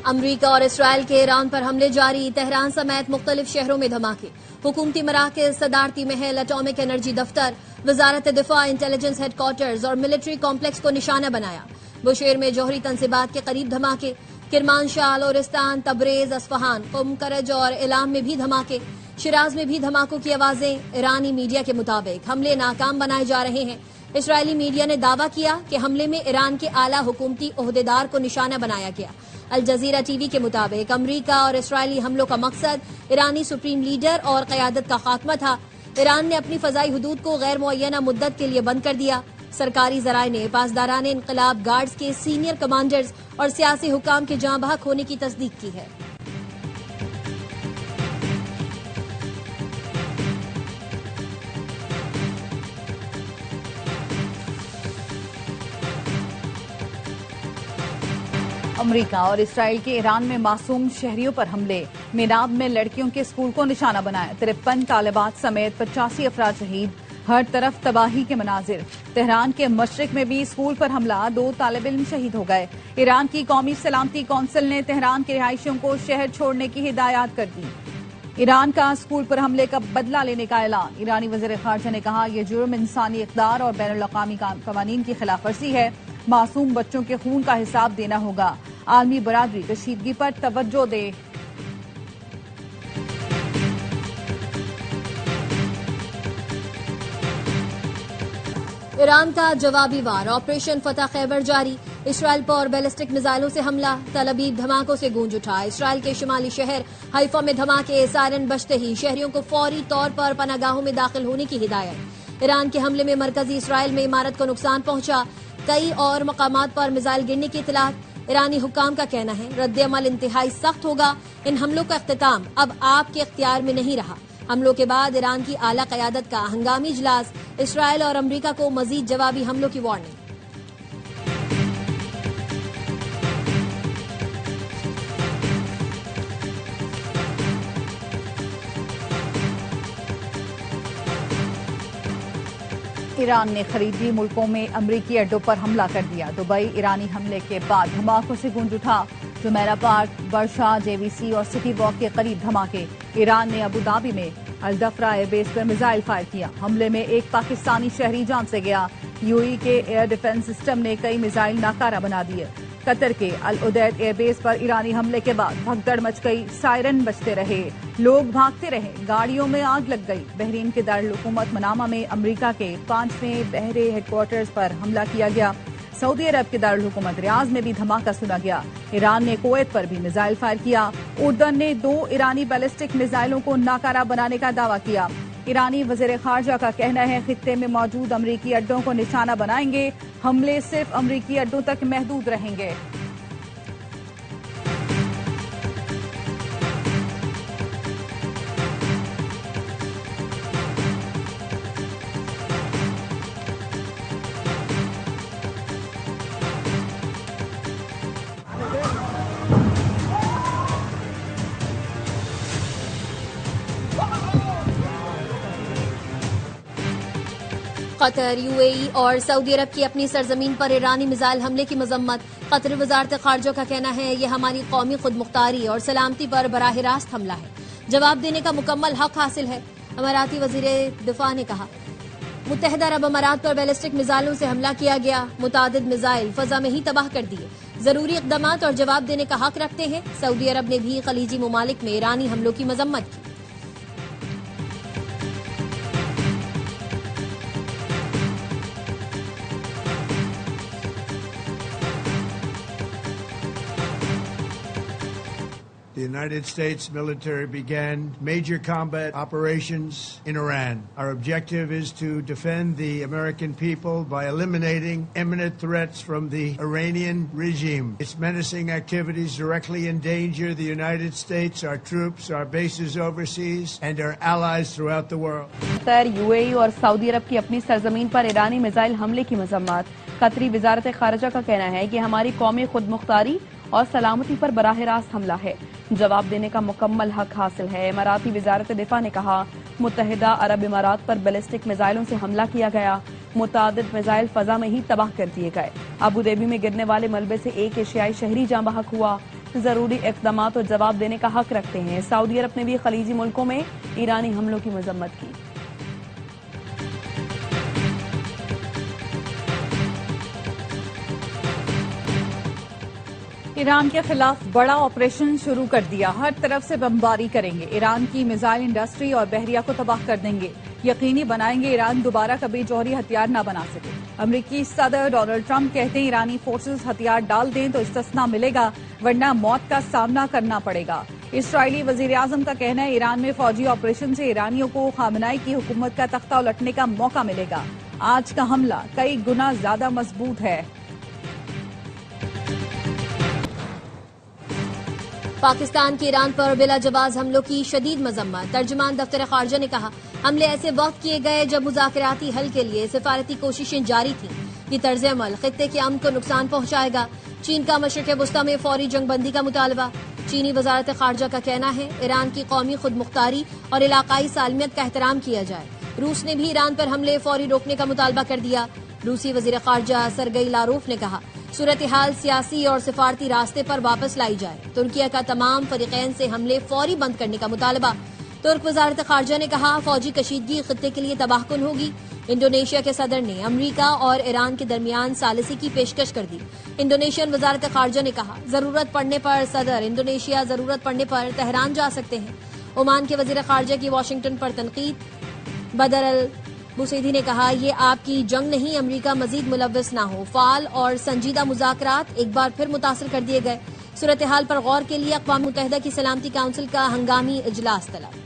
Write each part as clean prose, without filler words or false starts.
अमरीका और इसराइल के ईरान पर हमले जारी, तेहरान समेत मुख्तलिफ शहरों में धमाके। हुकूमती मराकज़, सदारती महल, एटॉमिक एनर्जी दफ्तर, वजारत दिफा, इंटेलिजेंस हेडक्वार्टर्स और मिलिट्री कॉम्प्लेक्स को निशाना बनाया। बुशेर में जौहरी तंसीबात के करीब धमाके। किरमानशाह, लोरिस्तान, तबरेज, असफहान, कुम, करज और इलाम में भी धमाके। शिराज में भी धमाकों की आवाजें। ईरानी मीडिया के मुताबिक हमले नाकाम बनाए जा रहे हैं। इसराइली मीडिया ने दावा किया कि हमले में ईरान के आला हुकूमती ओहदेदार को निशाना बनाया गया। अल जजीरा टीवी के मुताबिक अमरीका और इसराइली हमलों का मकसद ईरानी सुप्रीम लीडर और क़यादत का खात्मा था। ईरान ने अपनी फजाई हदूद को गैर मुअय्यना मुद्दत के लिए बंद कर दिया। सरकारी जराए ने पासदारान इनकलाब गार्ड्स के सीनियर कमांडर्स और सियासी हुकाम के जाँ बहक होने की तस्दीक की है। अमरीका और इसराइल के ईरान में मासूम शहरियों पर हमले। मेनाब में लड़कियों के स्कूल को निशाना बनाया। 53 तालिबात समेत 85 अफराद शहीद। हर तरफ तबाही के मनाजिर। तेहरान के मशरिक में भी स्कूल पर हमला, 2 तालिब इल्म शहीद हो गए। ईरान की कौमी सलामती कौंसिल ने तेहरान के रिहायशियों को शहर छोड़ने की हिदायत कर दी। ईरान का स्कूल पर हमले का बदला लेने का ऐलान। ईरानी वज़ीर ख़ारजा ने कहा, यह जुर्म इंसानी इक़दार और बैनुल अक़वामी क़वानीन की खिलाफ वर्जी है। मासूम बच्चों के खून का हिसाब देना होगा। आलमी बरादरी कशीदगी पर तवज्जो दे। ईरान का जवाबी वार, ऑपरेशन फतह खैबर जारी। इसराइल पर बैलिस्टिक मिसाइलों से हमला, तल अबीब धमाकों से गूंज उठा। इसराइल के शुमाली शहर हाइफा में धमाके, सायरन बजते ही शहरियों को फौरी तौर पर पनागाहों में दाखिल होने की हिदायत। ईरान के हमले में मरकजी इसराइल में इमारत को नुकसान पहुंचा। कई और मकामात पर मिसाइल गिरने की इतलात। ईरानी हुकाम का कहना है, रद्द-ए-अमल इंतहाई सख्त होगा। इन हमलों का इख्तिताम अब आपके इख्तियार में नहीं रहा। हमलों के बाद ईरान की आला क़यादत का हंगामी इजलास। इसराइल और अमरीका को मजीद जवाबी हमलों की वार्निंग। ईरान ने खरीदी मुल्कों में अमरीकी अड्डों पर हमला कर दिया। दुबई ईरानी हमले के बाद धमाकों से गूंज उठा। जुमेरा पार्क, बरशाह, जेवीसी और सिटी वॉक के करीब धमाके। ईरान ने अबू धाबी में अल-दफ्रा एयरबेस पर मिसाइल फायर किया। हमले में एक पाकिस्तानी शहरी जान से गया। यूएई के एयर डिफेंस सिस्टम ने कई मिसाइल नाकारा बना दिए। कतर के अल उदैद एयरबेस पर ईरानी हमले के बाद भगदड़ मच गई। सायरन बजते रहे, लोग भागते रहे, गाड़ियों में आग लग गई। बहरीन के दारुल हुकूमत मनामा में अमरीका के 5वें बहरे हेडक्वार्टर्स पर हमला किया गया। सऊदी अरब के दारुल हुकूमत रियाज में भी धमाका सुना गया। ईरान ने कुवैत पर भी मिसाइल फायर किया। उर्दन ने 2 ईरानी बैलिस्टिक मिसाइलों को नाकारा बनाने का दावा किया। ईरानी वज़ीर ख़ारजा का कहना है, खित्ते में मौजूद अमरीकी अड्डों को निशाना बनाएंगे। हमले सिर्फ अमरीकी अड्डों तक महदूद रहेंगे। कतर, यूएई और सऊदी अरब की अपनी सरजमीन पर ईरानी मिसाइल हमले की मजम्मत। कतरी वजारत खारजा का कहना है, यह हमारी कौमी खुद मुख्तारी और सलामती पर बराह रास्त हमला है। जवाब देने का मुकम्मल हक हासिल है। अमाराती वजीर दिफा ने कहा, मुत्तहिदा अरब अमारात पर बैलिस्टिक मिसाइलों से हमला किया गया। मुतादिद मिसाइल फजा में ही तबाह कर दिए। जरूरी इकदाम और जवाब देने का हक रखते हैं। सऊदी अरब ने भी खलीजी ममालिक में ईरानी हमलों की मजम्मत की। The United States military began major combat operations in Iran. Our objective is to defend the American people by eliminating imminent threats from the Iranian regime. Its menacing activities directly endanger the United States, our troops, our bases overseas, and our allies throughout the world. Qatar, UAE और Saudi अरब की अपनी सरजमीन पर ईरानी missile हमले की मजम्मत। कतरी वजारत खारजा का कहना है कि हमारी कौमी खुद मुख्तारी और सलामती पर बराह रास्त हमला है। जवाब देने का मुकम्मल हक हासिल है। इमाराती वजारत दिफा ने कहा, मुत्तहिदा अरब इमारात पर बैलिस्टिक मिसाइलों से हमला किया गया। मुतादिद मिसाइल फजा में ही तबाह कर दिए गए। अबू धाबी में गिरने वाले मलबे से एक एशियाई शहरी जाँ बहक हुआ। जरूरी इक़दाम और जवाब देने का हक रखते हैं। सऊदी अरब ने भी खलीजी मुल्कों में ईरानी हमलों की मजम्मत की। ईरान के खिलाफ बड़ा ऑपरेशन शुरू कर दिया। हर तरफ से बमबारी करेंगे। ईरान की मिसाइल इंडस्ट्री और बहरिया को तबाह कर देंगे। यकीनी बनाएंगे ईरान दोबारा कभी जौहरी हथियार न बना सके। अमेरिकी सदर डोनाल्ड ट्रंप कहते हैं ईरानी फोर्सेस हथियार डाल दें तो इस्तिस्ना मिलेगा, वरना मौत का सामना करना पड़ेगा। इसराइली वजीर आजम का कहना है ईरान में फौजी ऑपरेशन से ईरानियों को खामनाई की हुकूमत का तख्ता उलटने का मौका मिलेगा। आज का हमला कई गुना ज्यादा मजबूत है। पाकिस्तान के ईरान पर बिला जवाज हमलों की शदीद मजम्मत। तर्जुमान दफ्तर खारजा ने कहा हमले ऐसे वक्त किए गए जब मुज़ाकराती हल के लिए सिफारती कोशिशें जारी थीं। ये तर्ज अमल खित्ते के अमन को नुकसान पहुंचाएगा। चीन का मशरिक़ वस्ता में फौरी जंगबंदी का मुतालबा। चीनी वजारत खारजा का कहना है ईरान की कौमी खुद मुख्तारी और इलाकाई सालमियत का एहतराम किया जाए। रूस ने भी ईरान पर हमले फौरी रोकने का मुतालबा कर दिया। रूसी वजीर खारजा सरगई लारोफ ने कहा सूरत हाल सियासी और सिफारती रास्ते पर वापस लाई जाए। तुर्किया का तमाम फरीकैन से हमले फौरी बंद करने का मुतालबा। तुर्क वजारत खारजा ने कहा फौजी कशीदगी खित्ते के लिए तबाहकुन होगी। इंडोनेशिया के सदर ने अमरीका और ईरान के दरमियान सालिसी की पेशकश कर दी। इंडोनेशियन वजारत खारजा ने कहा जरूरत पड़ने पर सदर इंडोनेशिया, जरूरत पड़ने पर तेहरान जा सकते हैं। ओमान के वजीर खारजा की वाशिंगटन पर तनकीद। बदर अल बुसैदी ने कहा यह आपकी जंग नहीं, अमरीका मजीद मुलव्वस ना हो। फाल और संजीदा मुज़ाकरात एक बार फिर मुतासर कर दिए गए। सूरत हाल पर गौर के लिए अक़वाम मुत्तहिदा की सलामती काउंसिल का हंगामी इजलास तलब।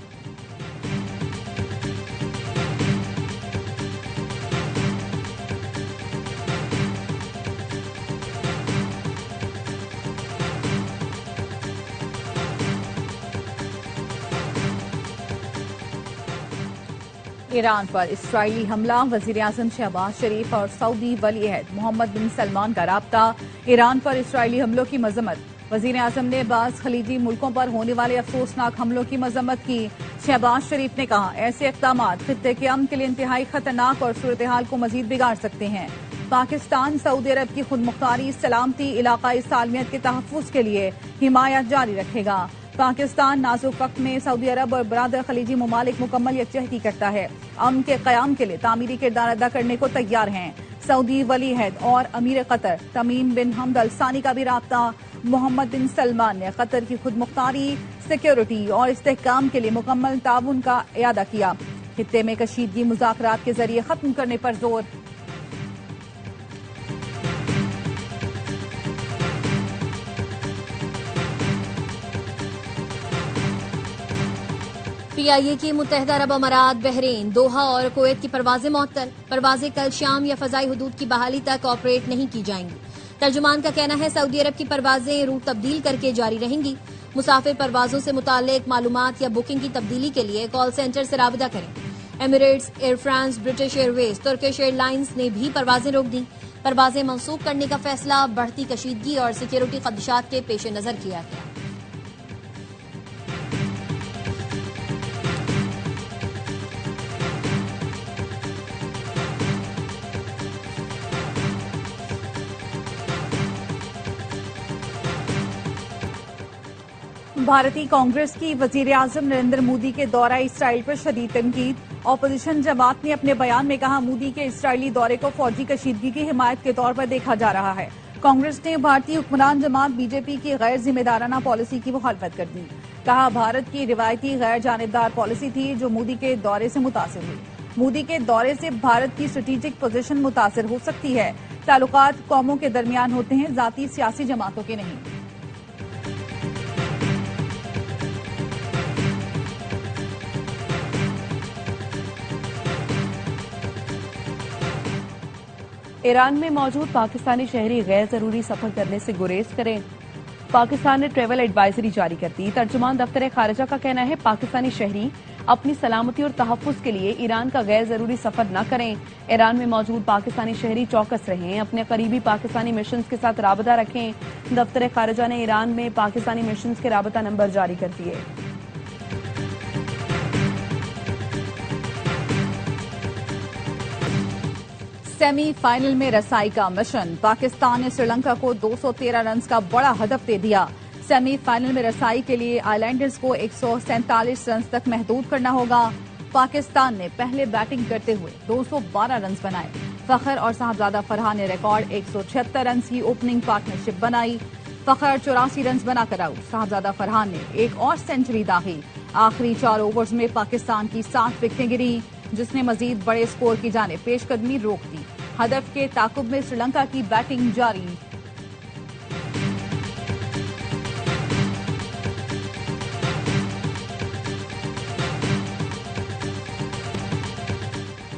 ईरान पर इसराइली हमला। वजीर आजम शहबाज शरीफ और सऊदी वली अहद मोहम्मद बिन सलमान का राब्ता। ईरान पर इसराइली हमलों की मजम्मत। वजीर आजम ने बाज़ खलीजी मुल्कों पर होने वाले अफसोसनाक हमलों की मजम्मत की। शहबाज शरीफ ने कहा ऐसे इक़दाम खित्ते के अमन के लिए इंतहाई खतरनाक और सूरत हाल को मजीद बिगाड़ सकते हैं। पाकिस्तान सऊदी अरब की खुद मुख्तारी, सलामती, इलाकाई सालमियत के तहफ़्फ़ुज़ के लिए हिमायत जारी रखेगा। पाकिस्तान नाजुक वक्त में सऊदी अरब और बरादर खलीजी ममालिक मुकम्मल यकजहती करता है। अमन के क़याम के लिए तामीरी किरदार अदा करने को तैयार हैं। सऊदी वली अहद और अमीर कतर तमीम बिन हमद अल सानी का भी राब्ता। मोहम्मद बिन सलमान ने कतर की खुद मुख्तारी, सिक्योरिटी और इस्तेहकाम के लिए मुकम्मल ताउन का इयादा किया। खित्ते में कशीदगी मुज़ाकरात के जरिए खत्म करने पर जोर। PIA की मुत्तहिदा अरब अमारात, बहरीन, दोहा और कुवैत की परवाजें मुअत्तल। परवाजें कल शाम या फजाई हुदूद की बहाली तक ऑपरेट नहीं की जाएंगी। तर्जुमान का कहना है सऊदी अरब की परवाजें रूट तब्दील करके जारी रहेंगी। मुसाफिर परवाजों से मुताल्लिक मालूमात या बुकिंग की तब्दीली के लिए कॉल सेंटर से राबिता करें। Emirates, air France, British Airways, Turkish airlines ने भी परवाजें रोक दी। परवाजें मंसूख करने का फैसला बढ़ती कशीदगी और सिक्योरिटी खदशात के पेश नजर किया गया। भारतीय कांग्रेस की वजीर आजम नरेंद्र मोदी के दौरा इसराइल पर शदीद तनकीद। ऑपोजिशन जमात ने अपने बयान में कहा मोदी के इसराइली दौरे को फौजी कशीदगी की हिमायत के तौर पर देखा जा रहा है। कांग्रेस ने भारतीय हुक्मरान जमात बीजेपी की गैर जिम्मेदाराना पॉलिसी की मुखालफत कर दी। कहा भारत की रिवायती गैर जानिबदार पॉलिसी थी जो मोदी के दौरे से मुतासिर हुई। मोदी के दौरे से भारत की स्ट्रेटेजिक पोजीशन मुतासिर हो सकती है। ताल्लुकात कौमों के दरमियान होते हैं, जाती सियासी जमातों के नहीं। ईरान में मौजूद पाकिस्तानी शहरी गैर जरूरी सफर करने से गुरेज करें। पाकिस्तान ने ट्रैवल एडवाइजरी जारी कर दी। तर्जुमान दफ्तर खारजा का कहना है पाकिस्तानी शहरी अपनी सलामती और तहफ़्फ़ुज़ के लिए ईरान का गैर जरूरी सफर न करें। ईरान में मौजूद पाकिस्तानी शहरी चौकस रहें, अपने करीबी पाकिस्तानी मिशन के साथ राबता रखें। दफ्तर खारजा ने ईरान में पाकिस्तानी मिशन के राबता नंबर जारी कर दिए। सेमीफाइनल में रसाई का मिशन। पाकिस्तान ने श्रीलंका को 213 रन का बड़ा हदफ दे दिया। सेमीफाइनल में रसाई के लिए आइलैंडर्स को 147 रन तक महदूद करना होगा। पाकिस्तान ने पहले बैटिंग करते हुए 212 रन बनाए। फखर और साहबजादा फरहान ने रिकॉर्ड 176 रन की ओपनिंग पार्टनरशिप बनाई। फखर 84 रन बनाकर आउट। साहबजादा फरहान ने एक और सेंचुरी दागी। आखिरी 4 ओवर्स में पाकिस्तान की 7 विकेटें गिरी, जिसने मजीद बड़े स्कोर की जानिब पेशकदमी रोक दी। हदफ के ताकुब में श्रीलंका की बैटिंग जारी।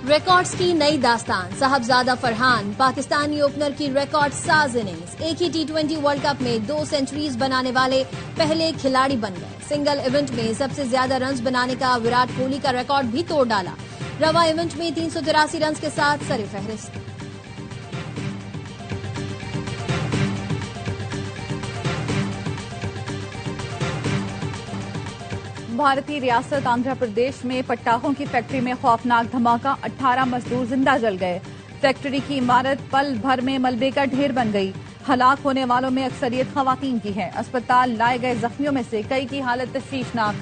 रिकॉर्ड्स की नई दास्तान। साहबजादा फरहान पाकिस्तानी ओपनर की रिकॉर्ड साज इनिंग्स। एक ही T20 वर्ल्ड कप में 2 सेंचुरीज बनाने वाले पहले खिलाड़ी बन गए। सिंगल इवेंट में सबसे ज्यादा रन्स बनाने का विराट कोहली का रिकॉर्ड भी तोड़ डाला। रवा इवेंट में 383 रन के साथ सर-ए-फहरिस्त। भारतीय रियासत आंध्र प्रदेश में पटाखों की फैक्ट्री में खौफनाक धमाका। 18 मजदूर जिंदा जल गए। फैक्ट्री की इमारत पल भर में मलबे का ढेर बन गई। हलाक होने वालों में अक्सरियत खवातीन की है। अस्पताल लाए गए जख्मियों में से कई की हालत तशवीशनाक।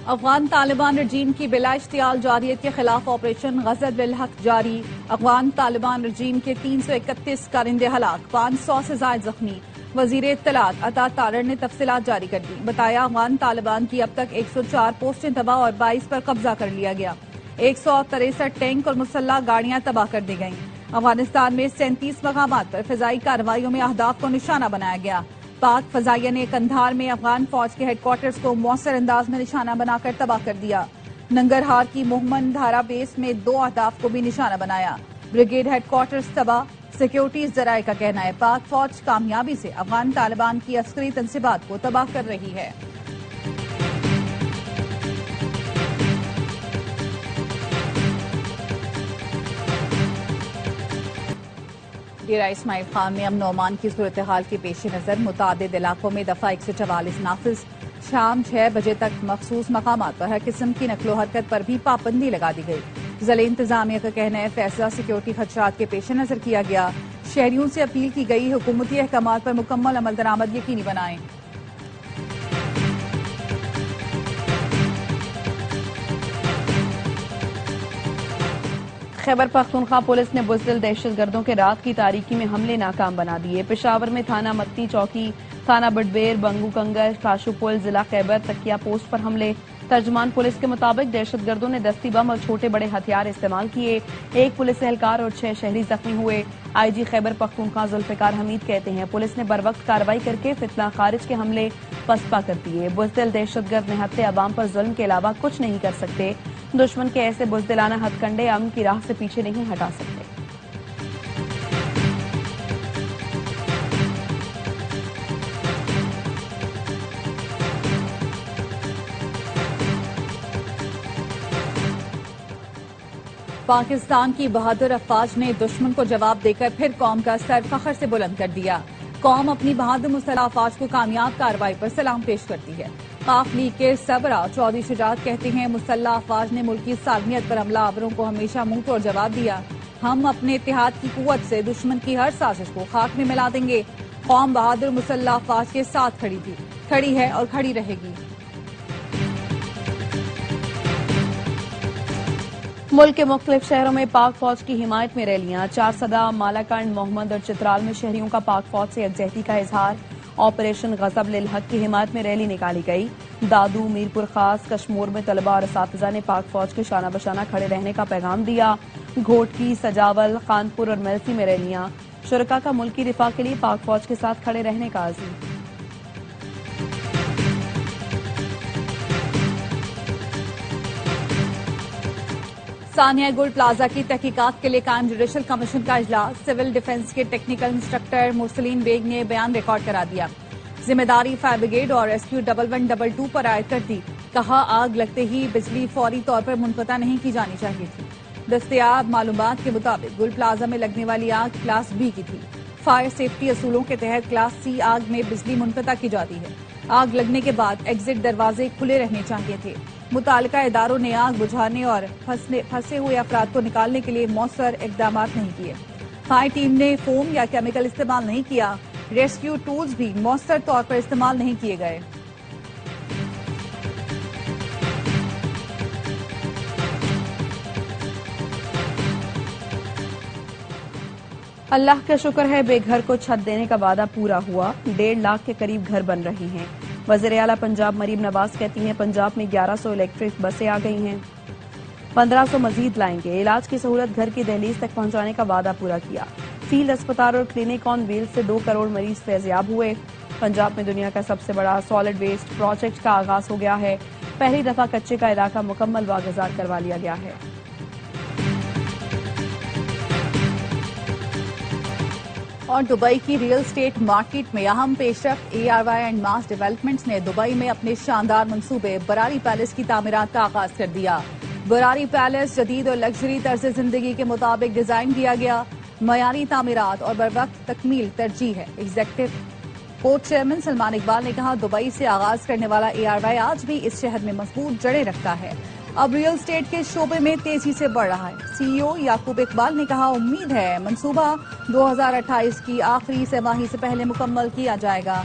अफगान तालिबान रजीम की बिला इश्तियाल जारियत के खिलाफ ऑपरेशन गजब बिल हक जारी। अफगान तालिबान रजीम के 331 कारिंदे हलाक, 500 से ज्यादा जख्मी। वजीर इत्तलात अता तारर ने तफसीलात जारी कर दी। बताया अफगान तालिबान की अब तक 104 पोस्टें तबाह और 22 पर कब्जा कर लिया गया। 163 टैंक और मुसल्ला गाड़ियां तबाह कर दी गईं। अफगानिस्तान में 37 मकामात पर फिजाई कार्रवाइयों में अहदाफ को निशाना बनाया गया। पाक फजाइया ने कंधार में अफगान फौज के हेडक्वार्टर्स को मौसर अंदाज में निशाना बनाकर तबाह कर दिया। नंगरहार की मोहम्मद धारा बेस में 2 अहदाफ को भी निशाना बनाया। ब्रिगेड हेडक्वार्टर्स तबाह। सिक्योरिटी जराये का कहना है पाक फौज कामयाबी से अफगान तालिबान की अस्करी तंसीबात को तबाह कर रही है। डेरा इस्माइल खान में अमन ओमान की सूरत हाल के पेश नजर मुतादिद इलाकों में दफा 144 नाफिज। शाम 6 बजे तक मखसूस मकामात पर हर किस्म की नकलो हरकत पर भी पाबंदी लगा दी गई। जिला इंतजामिया का कहना है फैसला सिक्योरिटी खदशात के पेश नजर किया गया। शहरियों से अपील की गई हुकूमती अहकामात पर मुकम्मल अमल दरामद यकीनी बनाएं। खैबर पख्तूनख्वा पुलिस ने बुज़दिल दहशतगर्दों के रात की तारीकी में हमले नाकाम बना दिए। पेशावर में थाना मत्ती चौकी, थाना बडबेर, बंगू कंगर, काशुपुल, जिला खैबर तकिया पोस्ट पर हमले। तर्जमान पुलिस के मुताबिक दहशतगर्दों ने दस्ती बम और छोटे बड़े हथियार इस्तेमाल किए। 1 पुलिस एहलकार और 6 शहरी जख्मी हुए। IG खैबर पख्तूनख्वा जुल्फिकार हमीद कहते हैं पुलिस ने बरवक्त कार्रवाई करके फितना खारिज के हमले पसपा कर दिए। बुज़दिल दहशतगर्द निहत्ते अवाम पर जुल्म के अलावा कुछ नहीं कर सकते। दुश्मन के ऐसे बुज़दिलाना हथकंडे अमन की राह से पीछे नहीं हटा सकते। पाकिस्तान की बहादुर अफवाज ने दुश्मन को जवाब देकर फिर कौम का सर फखर से बुलंद कर दिया। कौम अपनी बहादुर मुसल्लह अफवाज को कामयाब कार्रवाई पर सलाम पेश करती है। काफ लीग के सबरा चौधरी शुजात कहते हैं मुसल्लह अफवाज ने मुल्क की सालमियत पर हमलावरों को हमेशा मुंह तोड़ जवाब दिया। हम अपने इत्तेहाद की कुव्वत से दुश्मन की हर साजिश को खाक में मिला देंगे। कौम बहादुर मुसल्लह अफवाज के साथ खड़ी थी, खड़ी है और खड़ी रहेगी। मुल्क के मुख्तलिफ शहरों में पाक फौज की हिमायत में रैलियां। 4 सदा, मालाकंड, मोहम्मद और चित्राल में शहरियों का पाक फौज से यकजहती का इजहार। ऑपरेशन गजब लिल हक की हिमायत में रैली निकाली गई। दादू, मीरपुर खास, कश्मोर में तलबा और असातिज़ा ने पाक फौज के शाना बशाना खड़े रहने का पैगाम दिया। घोटकी, सजावल, खानपुर और मेलसी में रैलियां। शुरका का मुल्की दिफा के लिए पाक फौज के साथ खड़े रहने का अज़ीम। सानिया गुल प्लाजा की तहकीकात के लिए कायम जुडिशल कमीशन का इजलास। सिविल डिफेंस के टेक्निकल इंस्ट्रक्टर मुरसलीन बेग ने बयान रिकॉर्ड करा दिया। जिम्मेदारी फायर ब्रिगेड और रेस्क्यू 1112 पर आयद कर दी। कहा आग लगते ही बिजली फौरी तौर पर मुनक़ता नहीं की जानी चाहिए थी। दस्तयाब मालूमात के मुताबिक गुल प्लाजा में लगने वाली आग क्लास B की थी। फायर सेफ्टी असूलों के तहत क्लास C आग में बिजली मुनक़ता की जाती है। आग लगने के बाद एग्जिट दरवाजे खुले रहने चाहिए थे। मुतालिका इदारों ने आग बुझाने और फंसे हुए अफराद को निकालने के लिए मौसर इकदाम नहीं किए। फायर टीम ने फोम या केमिकल इस्तेमाल नहीं किया। रेस्क्यू टूल्स भी मौसर तौर पर इस्तेमाल नहीं किए गए। अल्लाह का शुक्र है बेघर को छत देने का वादा पूरा हुआ। 1.5 लाख के करीब घर बन रहे हैं। वज़ीर आला पंजाब मरीम नवाज कहती हैं पंजाब में 1100 इलेक्ट्रिक बसें आ गई हैं, 1500 मजीद लाएंगे। इलाज की सहूलत घर की दहलीज तक पहुंचाने का वादा पूरा किया। फील्ड अस्पताल और क्लिनिक ऑन व्हील्स से 2 करोड़ मरीज फैजियाब हुए। पंजाब में दुनिया का सबसे बड़ा सॉलिड वेस्ट प्रोजेक्ट का आगाज हो गया है। पहली दफा कच्चे का इलाका मुकम्मल वागुजार करवा लिया गया है। और दुबई की रियल एस्टेट मार्केट में अहम पेशरफ्त ARY एंड मास डेवलपमेंट्स ने दुबई में अपने शानदार मंसूबे बरारी पैलेस की तामीरात का आगाज कर दिया। बरारी पैलेस जदीद और लग्जरी तर्ज जिंदगी के मुताबिक डिजाइन किया गया। मयारी तामीरात और बरवक्त तकमील तरजीह है। Executive board chairman Salman Iqbal ने कहा दुबई से आगाज करने वाला ARY आज भी इस शहर में मजबूत जड़ें रखता है। अब रियल एस्टेट के शोबे में तेजी से बढ़ रहा है। CEO याकूब इकबाल ने कहा उम्मीद है मंसूबा 2028 की आखिरी तिमाही से पहले मुकम्मल किया जाएगा।